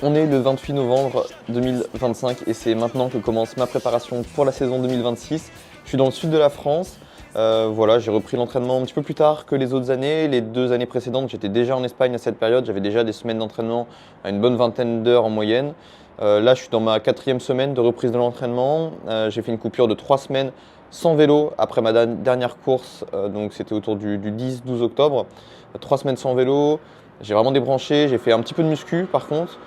On est le 28 novembre 2025 et c'est maintenant que commence ma préparation pour la saison 2026. Je suis dans le sud de la France. Voilà, j'ai repris l'entraînement un petit peu plus tard que les autres années. Les 2 années précédentes, j'étais déjà en Espagne à cette période. J'avais déjà des semaines d'entraînement à une bonne vingtaine d'heures en moyenne. Là, je suis dans ma 4e semaine de reprise de l'entraînement. J'ai fait une coupure de 3 semaines sans vélo après ma dernière course. Donc c'était autour du 10-12 octobre. 3 semaines sans vélo. J'ai vraiment débranché. J'ai fait un petit peu de muscu par contre.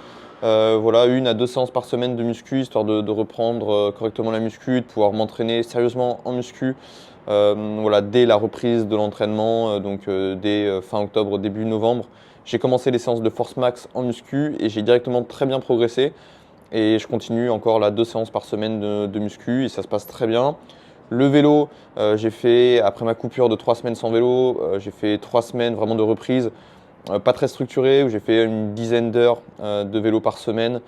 Voilà, 1 à 2 séances par semaine de muscu, histoire de reprendre correctement la muscu, de pouvoir m'entraîner sérieusement en muscu. Voilà, dès la reprise de l'entraînement, dès fin octobre, début novembre, j'ai commencé les séances de force max en muscu et j'ai directement très bien progressé. Et je continue encore là 2 séances par semaine de muscu et ça se passe très bien. Le vélo, j'ai fait, après ma coupure de 3 semaines sans vélo, j'ai fait 3 semaines vraiment de reprise. Pas très structuré, où j'ai fait une dizaine d'heures de vélo par semaine,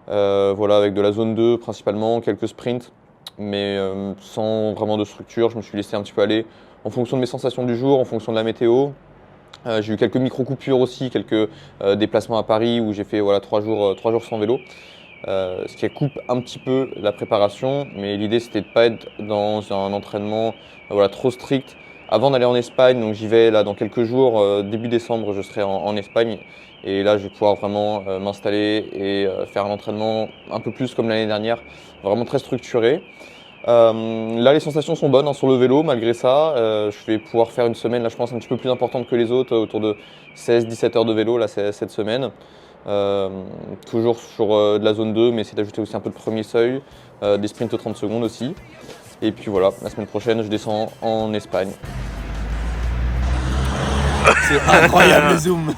voilà, avec de la zone 2 principalement, quelques sprints, mais sans vraiment de structure. Je me suis laissé un petit peu aller en fonction de mes sensations du jour, en fonction de la météo. J'ai eu quelques micro-coupures aussi, quelques déplacements à Paris où j'ai fait voilà, 3 jours sans vélo, ce qui coupe un petit peu la préparation, mais l'idée c'était de ne pas être dans un entraînement voilà, trop strict avant d'aller en Espagne. Donc j'y vais là dans quelques jours, début décembre je serai en Espagne et là je vais pouvoir vraiment m'installer et faire un entraînement un peu plus comme l'année dernière, vraiment très structuré. Là les sensations sont bonnes hein, sur le vélo malgré ça. Je vais pouvoir faire une semaine là je pense un petit peu plus importante que les autres, autour de 16-17 heures de vélo là cette semaine. Euh, Toujours sur de la zone 2, mais c'est d'ajouter aussi un peu de premier seuil, des sprints 30 secondes aussi. Et puis voilà, la semaine prochaine, je descends en Espagne. C'est incroyable le zoom.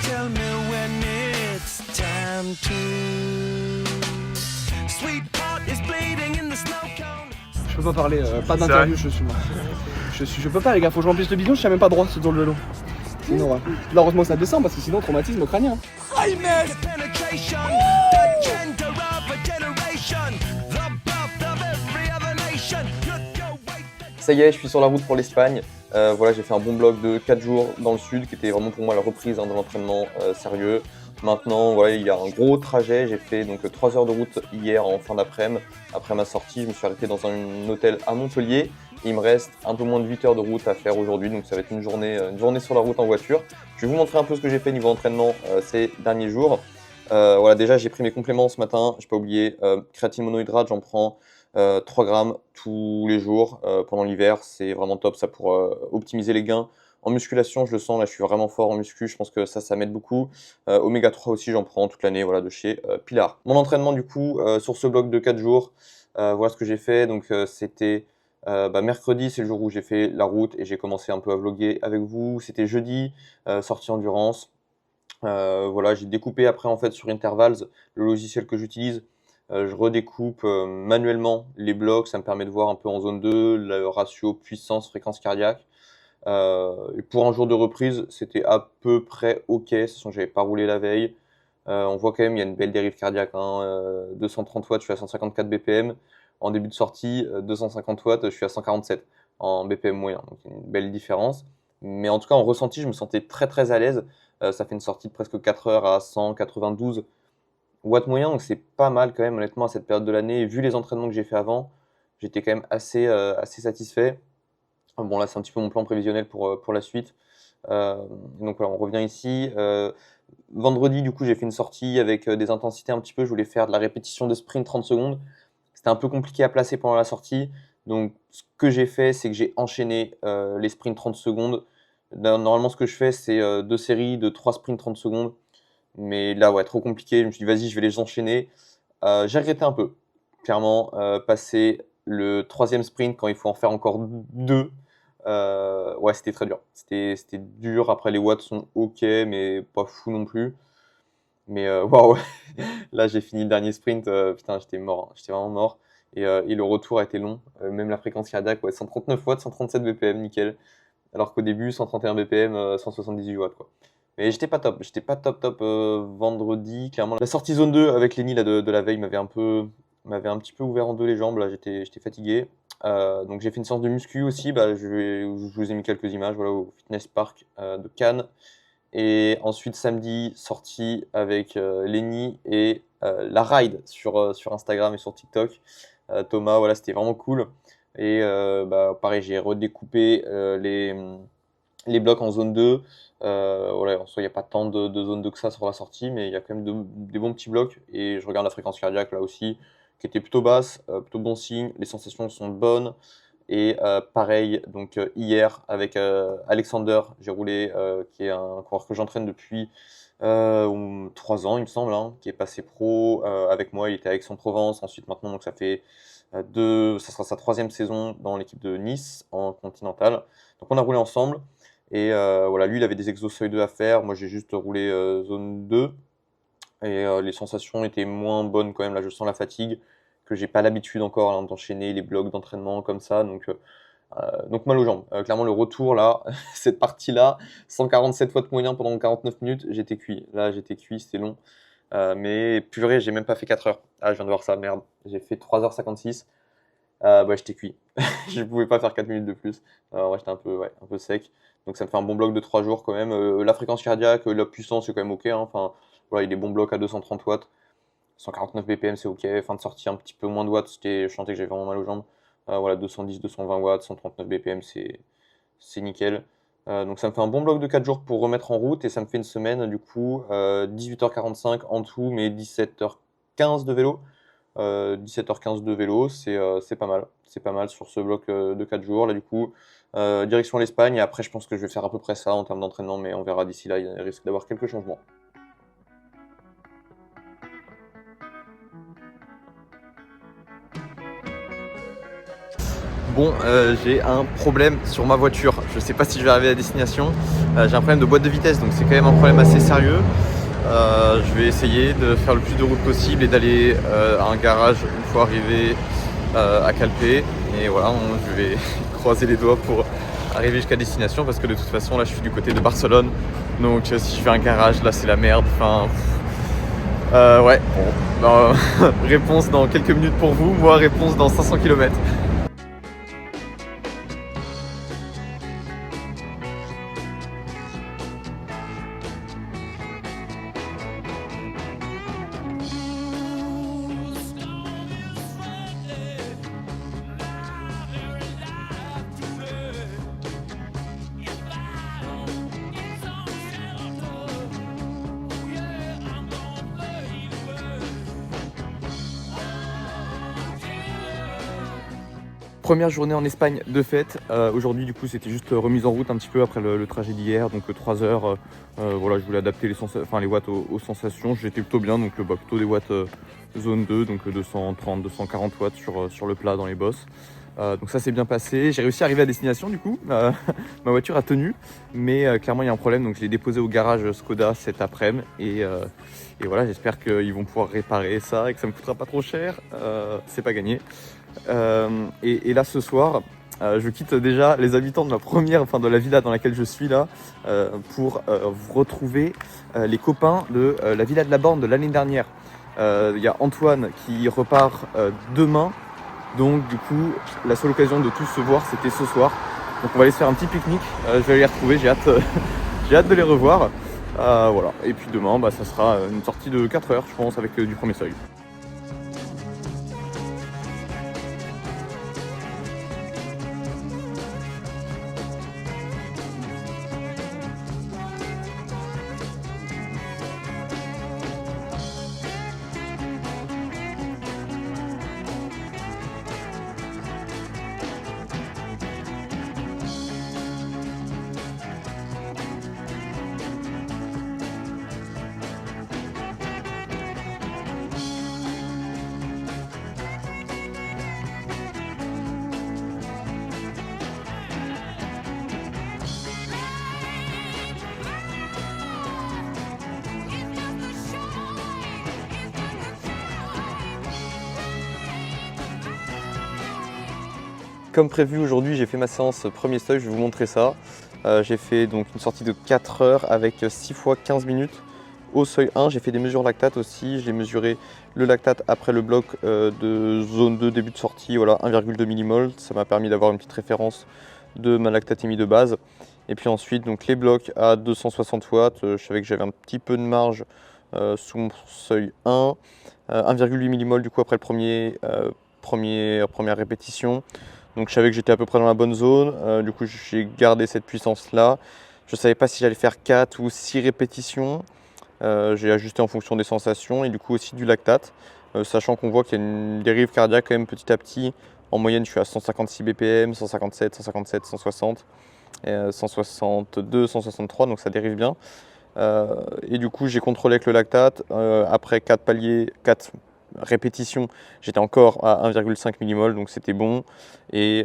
Tell me when it's time to. Sweetheart is bleeding in the snow cone. Je peux pas parler, pas d'interview, je suis mort. Je peux pas les gars, faut que je remplisse le bidon, je tiens même pas droit sur le vélo. Sinon, là heureusement que ça descend parce que sinon traumatisme crânien. Penetration, the gender of a generation, the birth of every other nation. Look your way. Ça y est, je suis sur la route pour l'Espagne. Voilà, j'ai fait un bon bloc de 4 jours dans le sud qui était vraiment pour moi la reprise de l'entraînement sérieux. Maintenant, voilà, il y a un gros trajet. J'ai fait donc 3 heures de route hier en fin d'après-midi. Après ma sortie, je me suis arrêté dans un hôtel à Montpellier. Il me reste un peu moins de 8 heures de route à faire aujourd'hui, donc ça va être une journée sur la route en voiture. Je vais vous montrer un peu ce que j'ai fait niveau entraînement ces derniers jours. Voilà, déjà j'ai pris mes compléments ce matin, je n'ai pas oublié, créatine monohydrate, j'en prends 3 grammes tous les jours pendant l'hiver, c'est vraiment top ça pour optimiser les gains. En musculation, je le sens, là je suis vraiment fort en muscu, je pense que ça m'aide beaucoup. Oméga 3 aussi, j'en prends toute l'année, voilà, de chez Pilar. Mon entraînement du coup, sur ce bloc de 4 jours, voilà ce que j'ai fait. Donc c'était mercredi, c'est le jour où j'ai fait la route et j'ai commencé un peu à vlogger avec vous. C'était jeudi, sortie endurance. Voilà, j'ai découpé après en fait sur Intervals, le logiciel que j'utilise. Je redécoupe manuellement les blocs, ça me permet de voir un peu en zone 2 le ratio puissance-fréquence cardiaque. Et pour un jour de reprise, c'était à peu près ok, de toute façon j'avais pas roulé la veille. On voit quand même il y a une belle dérive cardiaque, hein. 230 watts, je suis à 154 BPM. En début de sortie, 250 watts, je suis à 147 en BPM moyen, donc il y a une belle différence. Mais en tout cas en ressenti, je me sentais très très à l'aise. Ça fait une sortie de presque 4 heures à 192 watts moyen, donc c'est pas mal quand même honnêtement à cette période de l'année. Et vu les entraînements que j'ai fait avant, j'étais quand même assez satisfait. Bon là c'est un petit peu mon plan prévisionnel pour la suite. Donc voilà, on revient ici. Vendredi du coup j'ai fait une sortie avec des intensités un petit peu, je voulais faire de la répétition de sprint 30 secondes. C'était un peu compliqué à placer pendant la sortie. Donc ce que j'ai fait, c'est que j'ai enchaîné les sprints 30 secondes. Normalement ce que je fais c'est 2 séries de 3 sprints 30 secondes. Mais là ouais, trop compliqué, je me suis dit vas-y je vais les enchaîner. J'ai regretté un peu, clairement, passer le 3e sprint quand il faut en faire encore 2. Ouais, c'était très dur. C'était dur. Après, les watts sont ok, mais pas fou non plus. Mais waouh, là j'ai fini le dernier sprint, putain j'étais mort, hein. J'étais vraiment mort. Et le retour a été long. Même la fréquence cardiaque, ouais, 139 watts, 137 BPM, nickel. Alors qu'au début, 131 BPM, 178 watts, quoi. Mais j'étais pas top vendredi, clairement. La sortie zone 2 avec Lenny là, de la veille m'avait un petit peu ouvert en deux les jambes, là j'étais fatigué. Donc j'ai fait une séance de muscu aussi, bah, je vous ai mis quelques images voilà, au Fitness Park de Cannes. Et ensuite, samedi, sortie avec Lenny et la ride sur Instagram et sur TikTok. Thomas, voilà, c'était vraiment cool. Et bah, pareil, j'ai redécoupé les blocs en zone 2. Voilà, en soi, il n'y a pas tant de zone 2 que ça sur la sortie, mais il y a quand même des bons petits blocs. Et je regarde la fréquence cardiaque là aussi, qui était plutôt basse, plutôt bon signe. Les sensations sont bonnes. Et pareil, donc hier avec Alexander, j'ai roulé, qui est un coureur que j'entraîne depuis 3 ans, il me semble, hein, qui est passé pro avec moi. Il était à Aix-en-Provence, ensuite maintenant, donc ça sera sa 3e saison dans l'équipe de Nice en Continental. Donc on a roulé ensemble. Et voilà, lui, il avait des exos seuil 2 à faire. Moi, j'ai juste roulé zone 2. Et les sensations étaient moins bonnes quand même. Là, je sens la fatigue, que j'ai pas l'habitude encore hein, d'enchaîner les blocs d'entraînement comme ça. Donc mal aux jambes. Clairement, le retour, là, cette partie-là, 147 watts moyen pendant 49 minutes, j'étais cuit. Là, j'étais cuit, c'était long. Mais purée, j'ai même pas fait 4 heures. Ah, je viens de voir ça, merde. J'ai fait 3h56. Bah, j'étais cuit. Je pouvais pas faire 4 minutes de plus. Ouais, j'étais un peu sec. Donc ça me fait un bon bloc de 3 jours quand même. La fréquence cardiaque, la puissance, c'est quand même ok. Hein. Enfin, voilà, il y a des bons blocs à 230 watts. 149 BPM, c'est ok. Fin de sortie, un petit peu moins de watts. Je sentais que j'avais vraiment mal aux jambes. Voilà, 210, 220 watts, 139 BPM, c'est nickel. Donc ça me fait un bon bloc de 4 jours pour remettre en route. Et ça me fait une semaine, du coup, 18h45 en tout, mais 17h15 de vélo. 17h15 de vélo, c'est pas mal. C'est pas mal sur ce bloc de 4 jours. Là, du coup, direction l'Espagne. Et après, je pense que je vais faire à peu près ça en termes d'entraînement, mais on verra d'ici là. Il risque d'avoir quelques changements. Bon, j'ai un problème sur ma voiture. Je sais pas si je vais arriver à destination. J'ai un problème de boîte de vitesse, donc c'est quand même un problème assez sérieux. Je vais essayer de faire le plus de route possible et d'aller à un garage une fois arrivé à Calpe. Et voilà, je vais croiser les doigts pour arriver jusqu'à destination parce que de toute façon là je suis du côté de Barcelone. Donc si je fais un garage là c'est la merde. Enfin, ouais, bon. Réponse dans quelques minutes pour vous, moi réponse dans 500 km. Première journée en Espagne de fête. Aujourd'hui du coup c'était juste remise en route un petit peu après le trajet d'hier, donc 3 heures. Voilà, je voulais adapter les watts aux sensations. J'étais plutôt bien, donc plutôt des watts zone 2, donc 230, 240 watts sur le plat dans les bosses. Donc ça s'est bien passé. J'ai réussi à arriver à destination du coup. Ma voiture a tenu, mais clairement il y a un problème, donc je l'ai déposé au garage Skoda cet après-midi. Et voilà, j'espère qu'ils vont pouvoir réparer ça et que ça me coûtera pas trop cher. C'est pas gagné. Et là ce soir, je quitte déjà les habitants de de la villa dans laquelle je suis là, pour vous retrouver les copains de la villa de la Borne de l'année dernière. Il y a Antoine qui repart demain, donc du coup la seule occasion de tous se voir c'était ce soir. Donc on va aller se faire un petit pique-nique, je vais aller les retrouver, j'ai hâte, j'ai hâte de les revoir. Voilà. Et puis demain ça sera une sortie de 4 heures je pense avec du premier seuil. comme prévu aujourd'hui, j'ai fait ma séance premier seuil, je vais vous montrer ça. J'ai fait donc une sortie de 4 heures avec 6 fois 15 minutes au seuil 1. J'ai fait des mesures lactate aussi, j'ai mesuré le lactate après le bloc de zone 2 début de sortie, voilà 1,2 mmol. Ça m'a permis d'avoir une petite référence de ma lactatémie de base. Et puis ensuite donc les blocs à 260 watts, je savais que j'avais un petit peu de marge sous mon seuil 1. 1,8 mmol du coup après le première répétition. Donc je savais que j'étais à peu près dans la bonne zone, du coup j'ai gardé cette puissance là. Je ne savais pas si j'allais faire 4 ou 6 répétitions. J'ai ajusté en fonction des sensations et du coup aussi du lactate, sachant qu'on voit qu'il y a une dérive cardiaque quand même petit à petit. En moyenne je suis à 156 BPM, 157, 157, 160, 162, 163, donc ça dérive bien. Et du coup j'ai contrôlé avec le lactate, après 4 répétitions, j'étais encore à 1,5 mmol, donc c'était bon. Et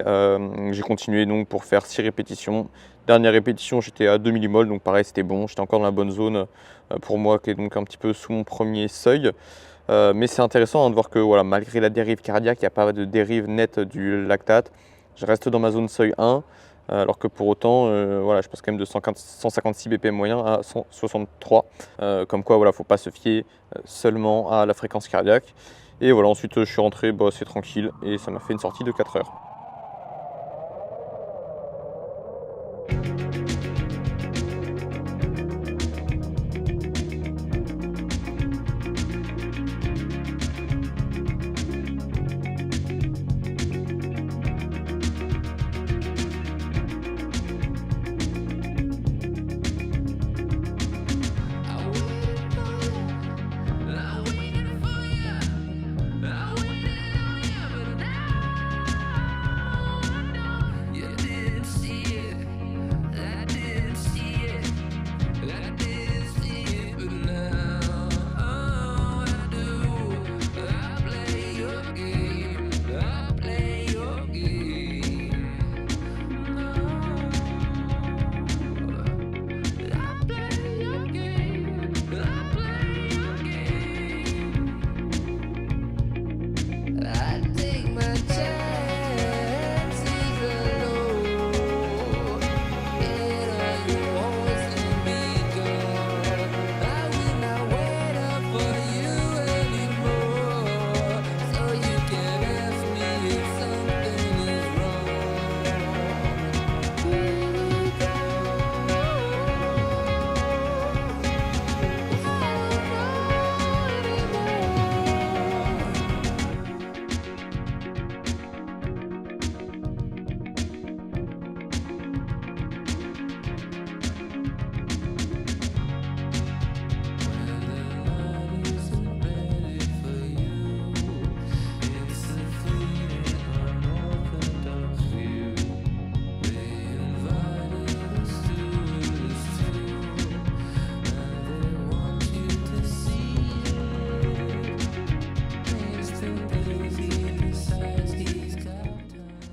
j'ai continué donc pour faire 6 répétitions. Dernière répétition, j'étais à 2 mmol, donc pareil, c'était bon. J'étais encore dans la bonne zone pour moi, qui est donc un petit peu sous mon premier seuil. Mais c'est intéressant de voir que voilà, malgré la dérive cardiaque, il n'y a pas de dérive nette du lactate. Je reste dans ma zone seuil 1. Alors que pour autant, voilà, je passe quand même de 156 BPM moyen à 163. Comme quoi, voilà, faut pas se fier seulement à la fréquence cardiaque. Et voilà, ensuite je suis rentré, bah, c'est tranquille, et ça m'a fait une sortie de 4 heures.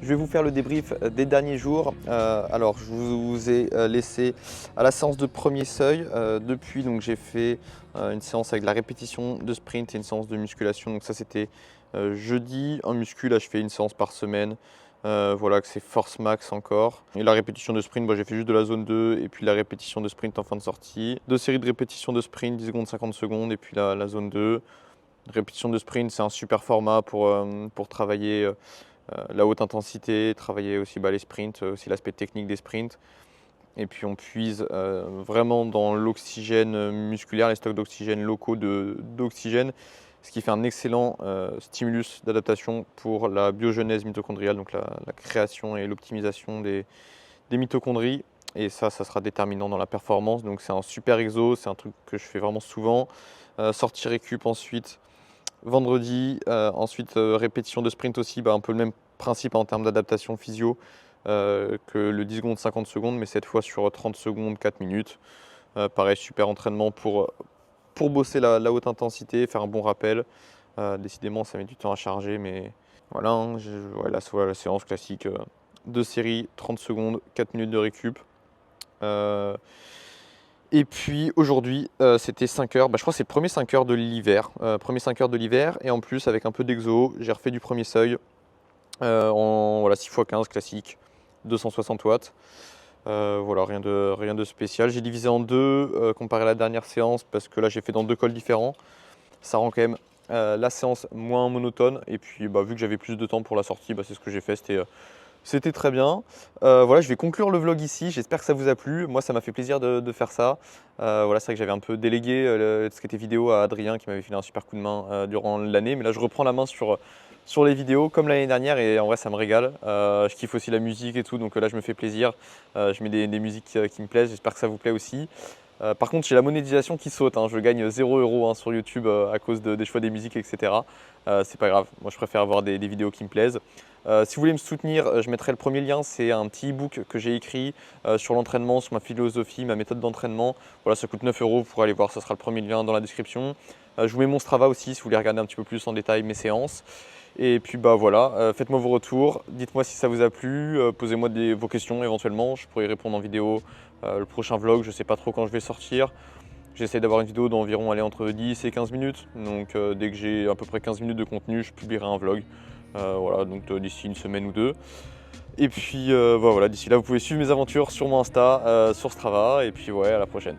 Je vais vous faire le débrief des derniers jours. Alors, je vous ai laissé à la séance de premier seuil. Depuis, donc, j'ai fait une séance avec la répétition de sprint et une séance de musculation. Donc ça, c'était jeudi. En muscu, là, je fais une séance par semaine. Voilà, que c'est force max encore. Et la répétition de sprint, j'ai fait juste de la zone 2 et puis la répétition de sprint en fin de sortie. 2 séries de répétitions de sprint, 10 secondes, 50 secondes et puis la zone 2. Répétition de sprint, c'est un super format pour travailler la haute intensité, travailler aussi les sprints, aussi l'aspect technique des sprints. Et puis on puise vraiment dans l'oxygène musculaire, les stocks d'oxygène locaux d'oxygène, ce qui fait un excellent stimulus d'adaptation pour la biogenèse mitochondriale, donc la création et l'optimisation des mitochondries. Et ça sera déterminant dans la performance. Donc c'est un super exo, c'est un truc que je fais vraiment souvent. Sortie récup ensuite. Vendredi, ensuite répétition de sprint aussi, un peu le même principe en termes d'adaptation physio que le 10 secondes, 50 secondes, mais cette fois sur 30 secondes, 4 minutes. Pareil, super entraînement pour bosser la haute intensité, faire un bon rappel. Décidément, ça met du temps à charger, mais voilà, la séance classique. 2 séries, 30 secondes, 4 minutes de récup. Et puis aujourd'hui, c'était 5 heures. Je crois que c'est le premier 5 heures de l'hiver. Premier 5 heures de l'hiver. Et en plus, avec un peu d'exo, j'ai refait du premier seuil. voilà, 6x15 classique, 260 watts. Voilà, rien de spécial. J'ai divisé en deux comparé à la dernière séance parce que là j'ai fait dans 2 cols différents. Ça rend quand même la séance moins monotone. Et puis vu que j'avais plus de temps pour la sortie, c'est ce que j'ai fait. C'était très bien. Voilà, je vais conclure le vlog ici. J'espère que ça vous a plu. Moi, ça m'a fait plaisir de faire ça. Voilà, c'est vrai que j'avais un peu délégué ce qui était vidéo à Adrien qui m'avait filé un super coup de main durant l'année. Mais là, je reprends la main sur les vidéos comme l'année dernière et en vrai, ça me régale. Je kiffe aussi la musique et tout. Donc là, je me fais plaisir. Je mets des musiques qui me plaisent. J'espère que ça vous plaît aussi. Par contre, j'ai la monétisation qui saute. Je gagne 0 € sur YouTube à cause des choix des musiques, etc. C'est pas grave. Moi, je préfère avoir des vidéos qui me plaisent. Si vous voulez me soutenir, je mettrai le premier lien, c'est un petit e-book que j'ai écrit sur l'entraînement, sur ma philosophie, ma méthode d'entraînement. Voilà, ça coûte 9 €, vous pourrez aller voir, ça sera le premier lien dans la description. Je vous mets mon Strava aussi si vous voulez regarder un petit peu plus en détail mes séances. Et puis voilà, faites-moi vos retours, dites-moi si ça vous a plu, posez-moi vos questions éventuellement, je pourrai y répondre en vidéo. Le prochain vlog, je ne sais pas trop quand je vais sortir. J'essaie d'avoir une vidéo d'environ entre 10 et 15 minutes. Donc dès que j'ai à peu près 15 minutes de contenu, je publierai un vlog. Voilà, donc d'ici une semaine ou deux. Et puis voilà, d'ici là, vous pouvez suivre mes aventures sur mon Insta, sur Strava. Et puis ouais, à la prochaine.